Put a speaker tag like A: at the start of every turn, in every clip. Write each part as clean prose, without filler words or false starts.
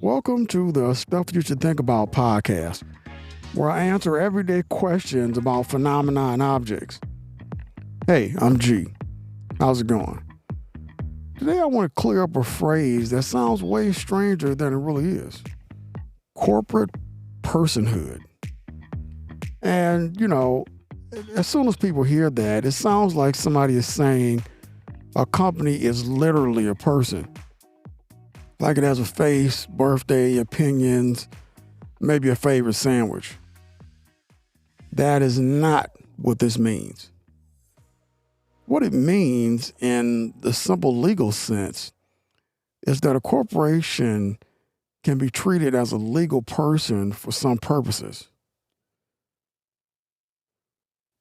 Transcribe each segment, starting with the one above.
A: Welcome to the Stuff You Should Think About podcast, where I answer everyday questions about phenomena and objects. Hey, I'm G. How's it going? Today I want to clear up a phrase that sounds way stranger than it really is. Corporate personhood. And, as soon as people hear that, it sounds like somebody is saying a company is literally a person. Like it has a face, birthday, opinions, maybe a favorite sandwich. That is not what this means. What it means in the simple legal sense is that a corporation can be treated as a legal person for some purposes.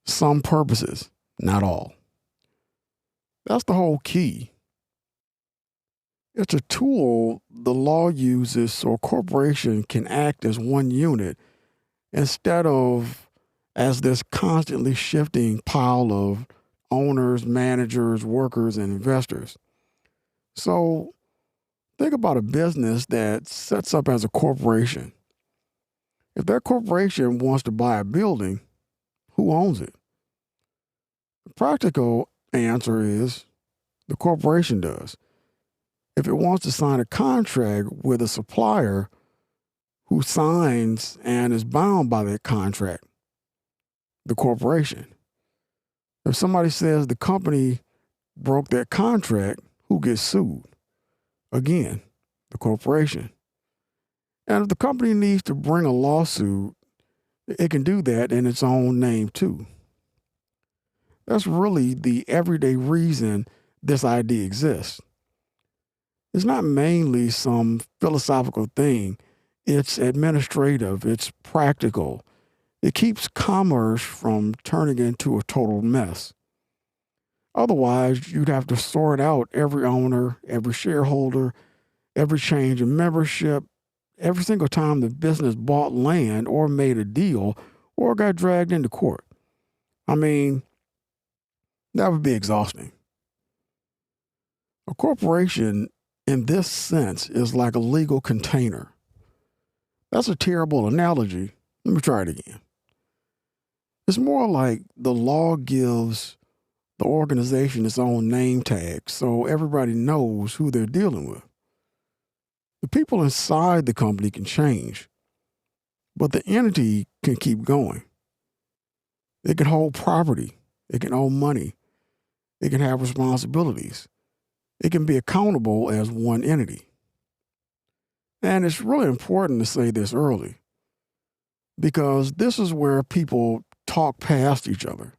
A: Some purposes, not all. That's the whole key. It's a tool the law uses so a corporation can act as one unit instead of as this constantly shifting pile of owners, managers, workers, and investors. So think about a business that sets up as a corporation. If that corporation wants to buy a building, who owns it? The practical answer is the corporation does. If it wants to sign a contract with a supplier, who signs and is bound by that contract? The corporation. If somebody says the company broke that contract, who gets sued? Again, the corporation. And if the company needs to bring a lawsuit, it can do that in its own name too. That's really the everyday reason this idea exists. It's not mainly some philosophical thing. It's administrative. It's practical. It keeps commerce from turning into a total mess. Otherwise, you'd have to sort out every owner, every shareholder, every change in membership, every single time the business bought land or made a deal or got dragged into court. I mean, that would be exhausting. A corporation in this sense is like a legal container. That's a terrible analogy. Let me try it again. It's more like the law gives the organization its own name tag so everybody knows who they're dealing with. The people inside the company can change, but the entity can keep going. It can hold property. It can owe money. It can have responsibilities. It can be accountable as one entity. And it's really important to say this early because this is where people talk past each other.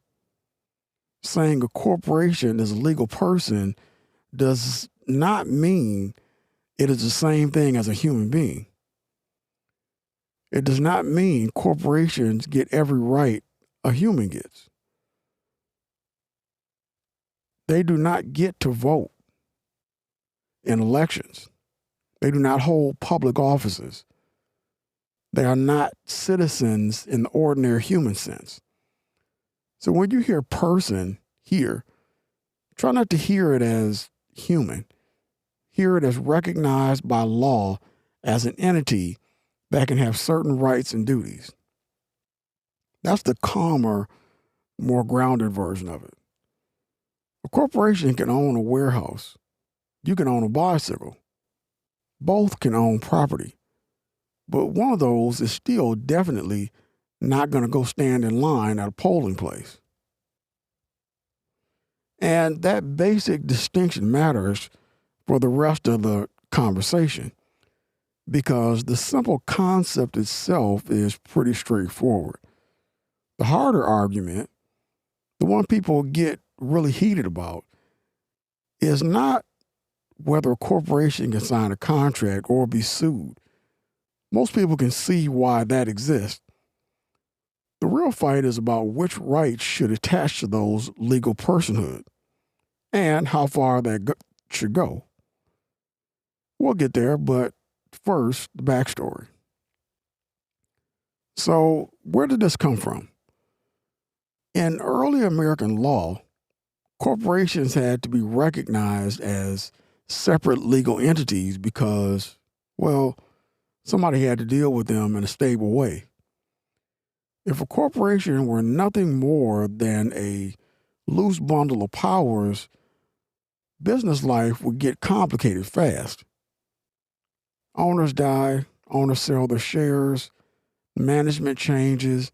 A: Saying a corporation is a legal person does not mean it is the same thing as a human being. It does not mean corporations get every right a human gets. They do not get to vote in elections. They do not hold public offices. They are not citizens in the ordinary human sense. So when you hear person here, try not to hear it as human. Hear it as recognized by law as an entity that can have certain rights and duties. That's the calmer, more grounded version of it. A corporation can own a warehouse. You can own a bicycle. Both can own property. But one of those is still definitely not going to go stand in line at a polling place. And that basic distinction matters for the rest of the conversation because the simple concept itself is pretty straightforward. The harder argument, the one people get really heated about, is not whether a corporation can sign a contract or be sued. Most people can see why that exists. The real fight is about which rights should attach to those legal personhood and how far that should go. We'll get there, but first, the backstory. So, where did this come from? In early American law, corporations had to be recognized as separate legal entities because, well, Somebody had to deal with them in a stable way. If a corporation were nothing more than a loose bundle of powers, business life would get complicated fast. Owners die, owners sell their shares, management changes,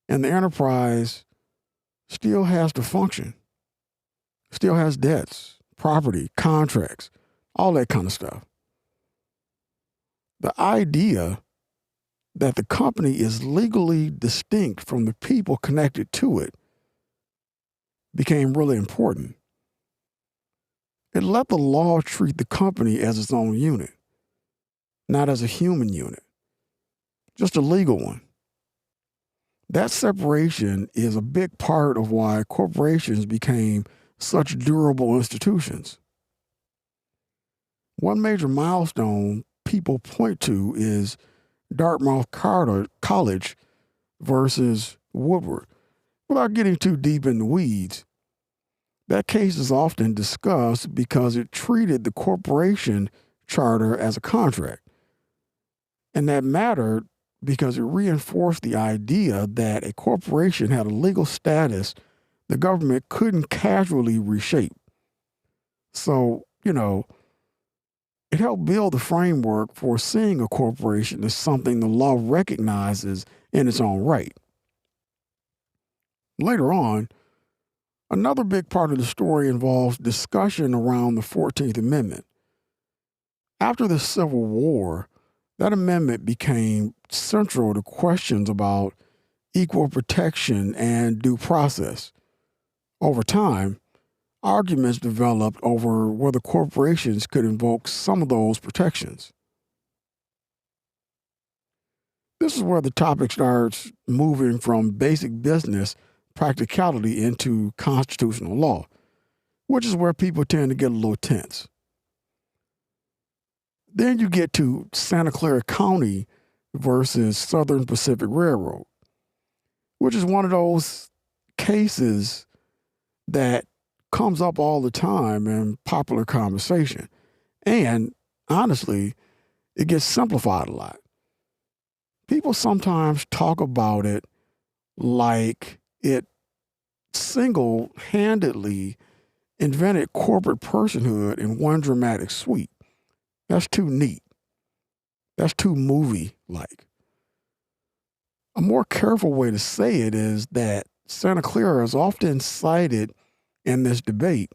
A: and the enterprise still has to function, still has debts, property, contracts, all that kind of stuff. The idea that the company is legally distinct from the people connected to it became really important. It let the law treat the company as its own unit, not as a human unit, just a legal one. That separation is a big part of why corporations became such durable institutions. One major milestone people point to is Dartmouth College versus Woodward. Without getting too deep in the weeds, that case is often discussed because it treated the corporation charter as a contract. And that mattered because it reinforced the idea that a corporation had a legal status the government couldn't casually reshape. So, it helped build the framework for seeing a corporation as something the law recognizes in its own right. Later on, another big part of the story involves discussion around the 14th Amendment. After the Civil War, that amendment became central to questions about equal protection and due process. Over time, arguments developed over whether corporations could invoke some of those protections. This is where the topic starts moving from basic business practicality into constitutional law, which is where people tend to get a little tense. Then you get to Santa Clara County versus Southern Pacific Railroad, which is one of those cases that comes up all the time in popular conversation. And honestly, it gets simplified a lot. People sometimes talk about it like it single-handedly invented corporate personhood in one dramatic sweep. That's too neat. That's too movie-like. A more careful way to say it is that Santa Clara is often cited in this debate,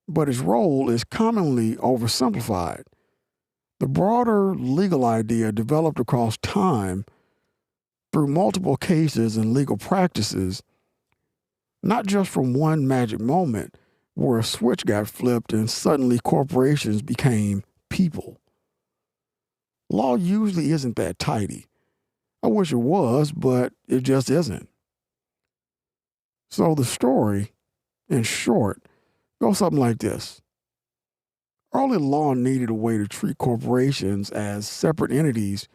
A: but its role is commonly oversimplified. The broader legal idea developed across time through multiple cases and legal practices, not just from one magic moment where a switch got flipped and suddenly corporations became people. Law usually isn't that tidy. I wish it was, but it just isn't. So the story, in short, goes something like this. Early law needed a way to treat corporations as separate entities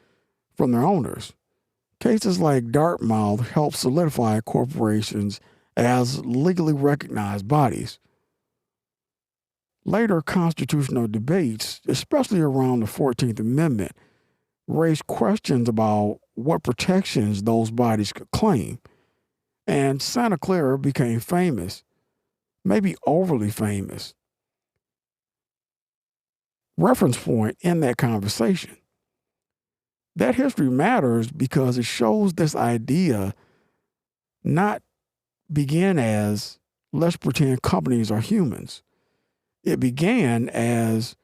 A: from their owners. Cases like Dartmouth helped solidify corporations as legally recognized bodies. Later constitutional debates, especially around the 14th Amendment, raised questions about what protections those bodies could claim. And Santa Clara became famous, maybe overly famous, reference point in that conversation. That history matters because it shows this idea not began as, let's pretend companies are humans. It began as,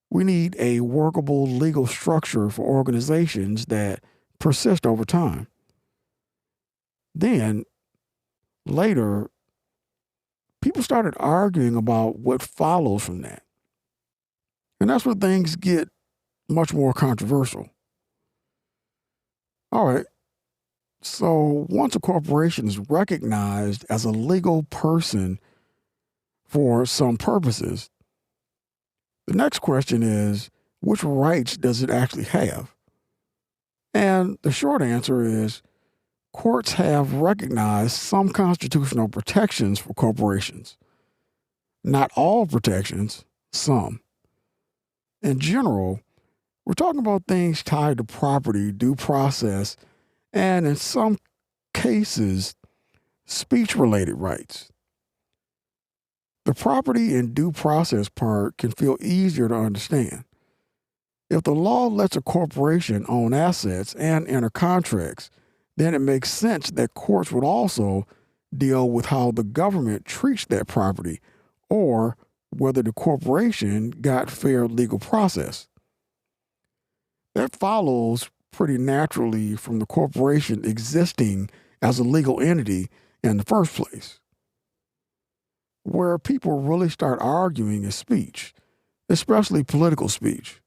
A: we need a workable legal structure for organizations that persist over time. Then, later, people started arguing about what follows from that. And that's where things get much more controversial. All right. So once a corporation is recognized as a legal person for some purposes, the next question is, which rights does it actually have? And the short answer is, courts have recognized some constitutional protections for corporations. Not all protections, some. In general, We're talking about things tied to property, due process, and in some cases, speech related rights. The property and due process part can feel easier to understand. If the law lets a corporation own assets and enter contracts, then it makes sense that courts would also deal with how the government treats that property or whether the corporation got fair legal process. That follows pretty naturally from the corporation existing as a legal entity in the first place. Where people really start arguing is speech, especially political speech.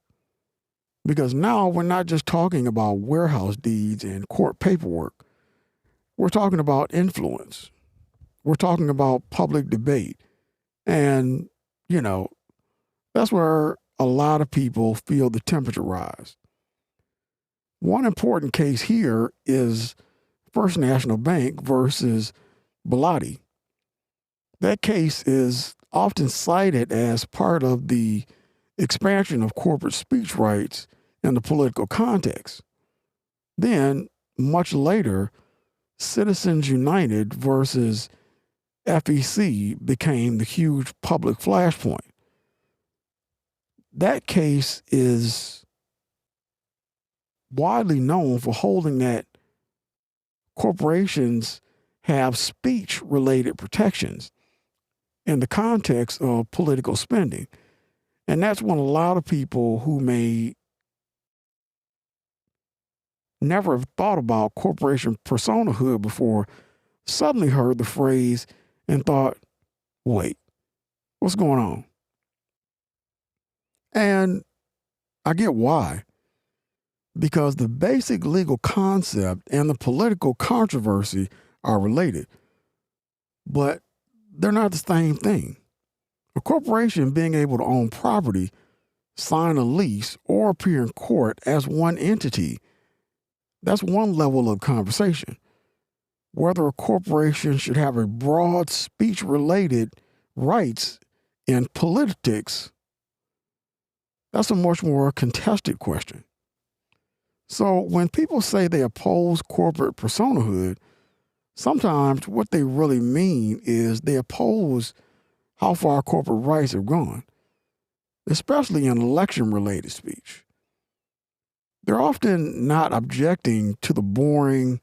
A: Because now we're not just talking about warehouse deeds and court paperwork. We're talking about influence. We're talking about public debate. And, that's where a lot of people feel the temperature rise. One important case here is First National Bank versus Bellotti. That case is often cited as part of the expansion of corporate speech rights in the political context. Then, much later, Citizens United versus FEC became the huge public flashpoint. That case is widely known for holding that corporations have speech related protections in the context of political spending. And that's when a lot of people who may never have thought about corporation personhood before suddenly heard the phrase and thought, wait, what's going on? And I get why. Because the basic legal concept and the political controversy are related, but they're not the same thing. A corporation being able to own property, sign a lease, or appear in court as one entity, that's one level of conversation. Whether a corporation should have a broad speech-related rights in politics, that's a much more contested question. So when people say they oppose corporate personhood, sometimes what they really mean is they oppose how far corporate rights have gone, especially in election-related speech. They're often not objecting to the boring,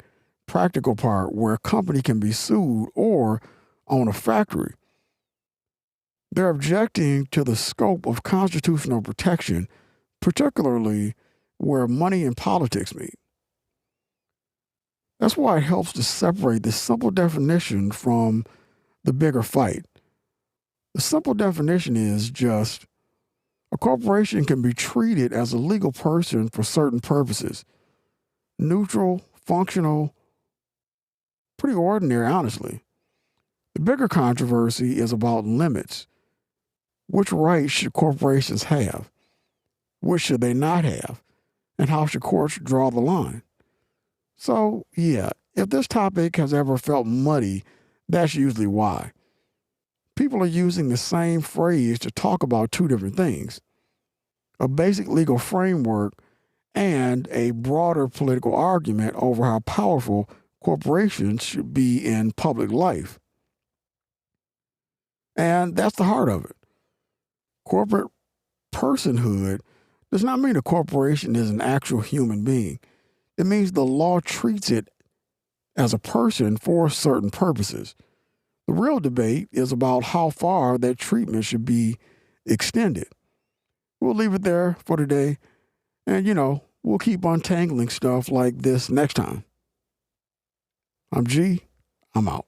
A: practical part where a company can be sued or own a factory. They're objecting to the scope of constitutional protection, particularly where money and politics meet. That's why it helps to separate the simple definition from the bigger fight. The simple definition is just a corporation can be treated as a legal person for certain purposes. Neutral, functional, pretty ordinary, honestly. The bigger controversy is about limits. Which rights should corporations have? Which should they not have? And how should courts draw the line? So, yeah, if this topic has ever felt muddy, that's usually why. People are using the same phrase to talk about two different things: a basic legal framework and a broader political argument over how powerful corporations should be in public life. And that's the heart of it. Corporate personhood does not mean a corporation is an actual human being. It means the law treats it as a person for certain purposes. The real debate is about how far that treatment should be extended. We'll leave it there for today. And, we'll keep untangling stuff like this next time. I'm G. I'm out.